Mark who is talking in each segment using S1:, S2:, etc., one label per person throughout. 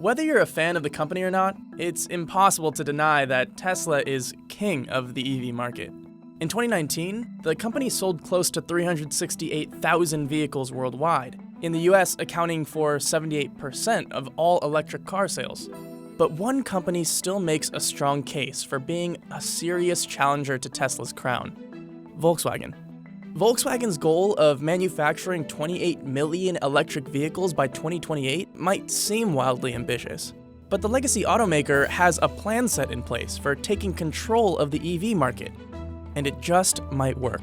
S1: Whether you're a fan of the company or not, it's impossible to deny that Tesla is king of the EV market. In 2019, the company sold close to 368,000 vehicles worldwide, in the US accounting for 78% of all electric car sales. But one company still makes a strong case for being a serious challenger to Tesla's crown: Volkswagen. Volkswagen's goal of manufacturing 28 million electric vehicles by 2028 might seem wildly ambitious, but the legacy automaker has a plan set in place for taking control of the EV market, and it just might work.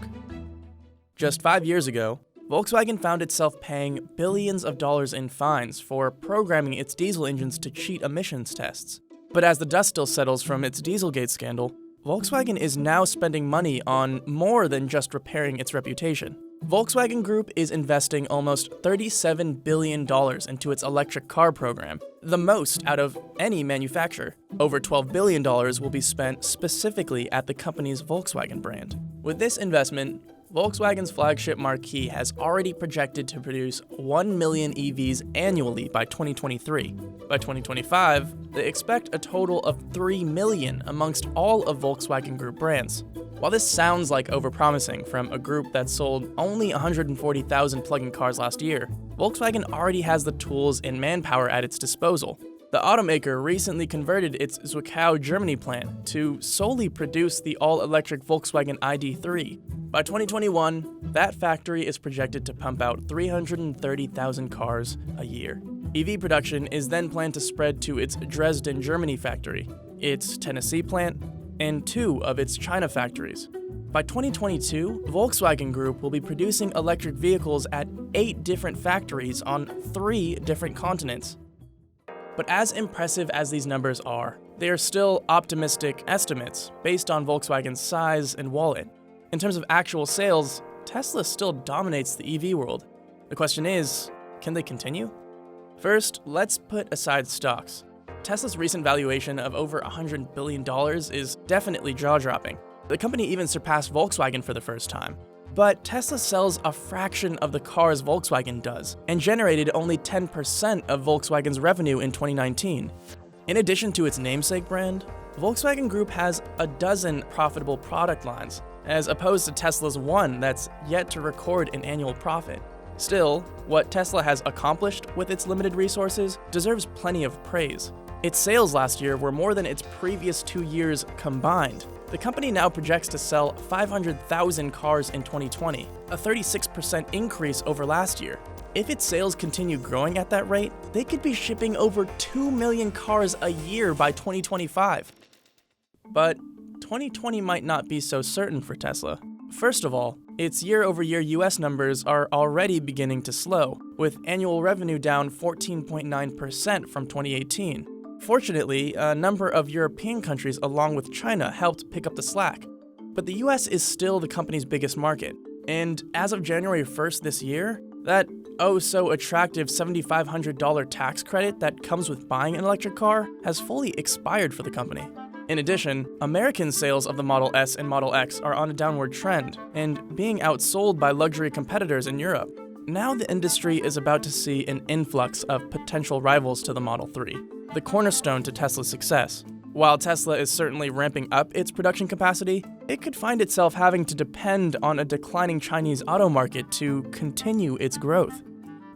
S1: Just 5 years ago, Volkswagen found itself paying billions of dollars in fines for programming its diesel engines to cheat emissions tests. But as the dust still settles from its Dieselgate scandal, Volkswagen is now spending money on more than just repairing its reputation. Volkswagen Group is investing almost $37 billion into its electric car program, the most out of any manufacturer. Over $12 billion will be spent specifically at the company's Volkswagen brand. With this investment, Volkswagen's flagship marquee has already projected to produce 1 million EVs annually by 2023. By 2025, they expect a total of 3 million amongst all of Volkswagen Group brands. While this sounds like overpromising from a group that sold only 140,000 plug-in cars last year, Volkswagen already has the tools and manpower at its disposal. The automaker recently converted its Zwickau, Germany plant to solely produce the all-electric Volkswagen ID.3. By 2021, that factory is projected to pump out 330,000 cars a year. EV production is then planned to spread to its Dresden, Germany factory, its Tennessee plant, and 2 of its China factories. By 2022, Volkswagen Group will be producing electric vehicles at 8 different factories on 3 different continents. But as impressive as these numbers are, they are still optimistic estimates based on Volkswagen's size and wallet. In terms of actual sales, Tesla still dominates the EV world. The question is, can they continue? First, let's put aside stocks. Tesla's recent valuation of over $100 billion is definitely jaw-dropping. The company even surpassed Volkswagen for the first time. But Tesla sells a fraction of the cars Volkswagen does, and generated only 10% of Volkswagen's revenue in 2019. In addition to its namesake brand, Volkswagen Group has a dozen profitable product lines, as opposed to Tesla's one that's yet to record an annual profit. Still, what Tesla has accomplished with its limited resources deserves plenty of praise. Its sales last year were more than its previous 2 years combined. The company now projects to sell 500,000 cars in 2020, a 36% increase over last year. If its sales continue growing at that rate, they could be shipping over 2 million cars a year by 2025. But 2020 might not be so certain for Tesla. First of all, its year-over-year US numbers are already beginning to slow, with annual revenue down 14.9% from 2018. Fortunately, a number of European countries along with China helped pick up the slack. But the US is still the company's biggest market, and as of January 1st this year, that oh-so-attractive $7,500 tax credit that comes with buying an electric car has fully expired for the company. In addition, American sales of the Model S and Model X are on a downward trend, and being outsold by luxury competitors in Europe. Now the industry is about to see an influx of potential rivals to the Model 3, the cornerstone to Tesla's success. While Tesla is certainly ramping up its production capacity, it could find itself having to depend on a declining Chinese auto market to continue its growth.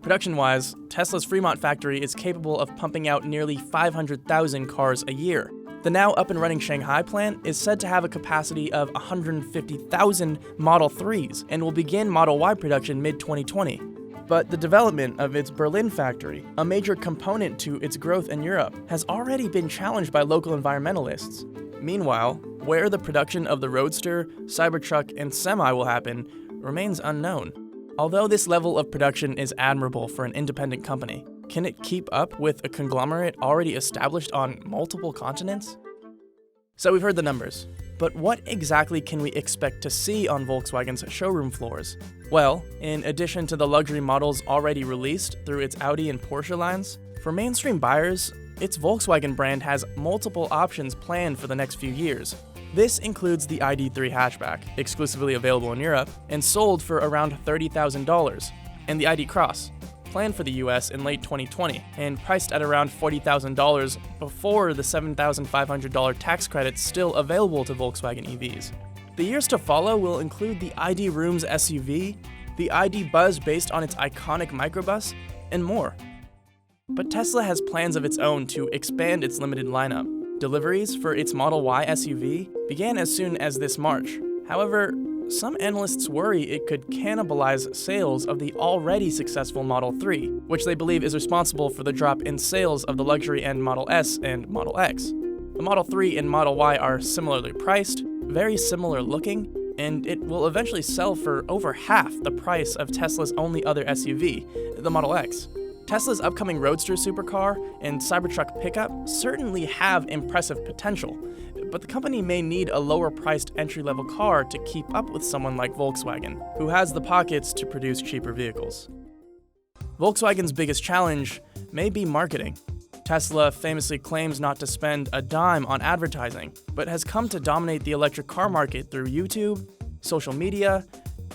S1: Production-wise, Tesla's Fremont factory is capable of pumping out nearly 500,000 cars a year. The now up-and-running Shanghai plant is said to have a capacity of 150,000 Model 3s and will begin Model Y production mid-2020. But the development of its Berlin factory, a major component to its growth in Europe, has already been challenged by local environmentalists. Meanwhile, where the production of the Roadster, Cybertruck, and Semi will happen remains unknown. Although this level of production is admirable for an independent company, can it keep up with a conglomerate already established on multiple continents? So we've heard the numbers, but what exactly can we expect to see on Volkswagen's showroom floors? Well, in addition to the luxury models already released through its Audi and Porsche lines, for mainstream buyers, its Volkswagen brand has multiple options planned for the next few years. This includes the ID.3 hatchback, exclusively available in Europe, and sold for around $30,000, and the ID. Cross, planned for the US in late 2020 and priced at around $40,000 before the $7,500 tax credit still available to Volkswagen EVs. The years to follow will include the ID Rooms SUV, the ID Buzz based on its iconic microbus, and more. But Tesla has plans of its own to expand its limited lineup. Deliveries for its Model Y SUV began as soon as this March. However, some analysts worry it could cannibalize sales of the already successful Model 3, which they believe is responsible for the drop in sales of the luxury-end Model S and Model X. The Model 3 and Model Y are similarly priced, very similar looking, and it will eventually sell for over half the price of Tesla's only other SUV, the Model X. Tesla's upcoming Roadster supercar and Cybertruck pickup certainly have impressive potential, but the company may need a lower-priced entry-level car to keep up with someone like Volkswagen, who has the pockets to produce cheaper vehicles. Volkswagen's biggest challenge may be marketing. Tesla famously claims not to spend a dime on advertising, but has come to dominate the electric car market through YouTube, social media,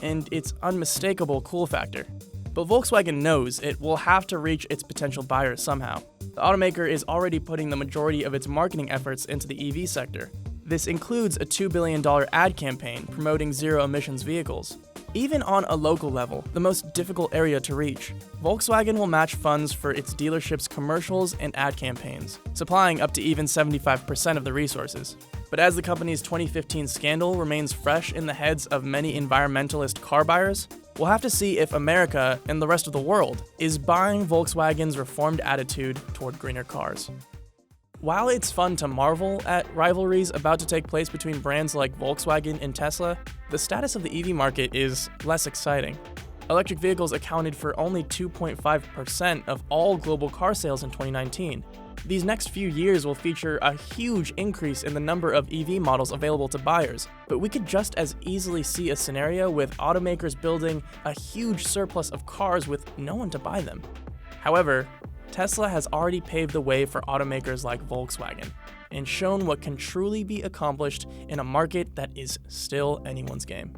S1: and its unmistakable cool factor. But Volkswagen knows it will have to reach its potential buyers somehow. The automaker is already putting the majority of its marketing efforts into the EV sector. This includes a $2 billion ad campaign promoting zero-emissions vehicles. Even on a local level, the most difficult area to reach, Volkswagen will match funds for its dealership's commercials and ad campaigns, supplying up to even 75% of the resources. But as the company's 2015 scandal remains fresh in the heads of many environmentalist car buyers, we'll have to see if America and the rest of the world is buying Volkswagen's reformed attitude toward greener cars. While it's fun to marvel at rivalries about to take place between brands like Volkswagen and Tesla, the status of the EV market is less exciting. Electric vehicles accounted for only 2.5% of all global car sales in 2019. These next few years will feature a huge increase in the number of EV models available to buyers, but we could just as easily see a scenario with automakers building a huge surplus of cars with no one to buy them. However, Tesla has already paved the way for automakers like Volkswagen and shown what can truly be accomplished in a market that is still anyone's game.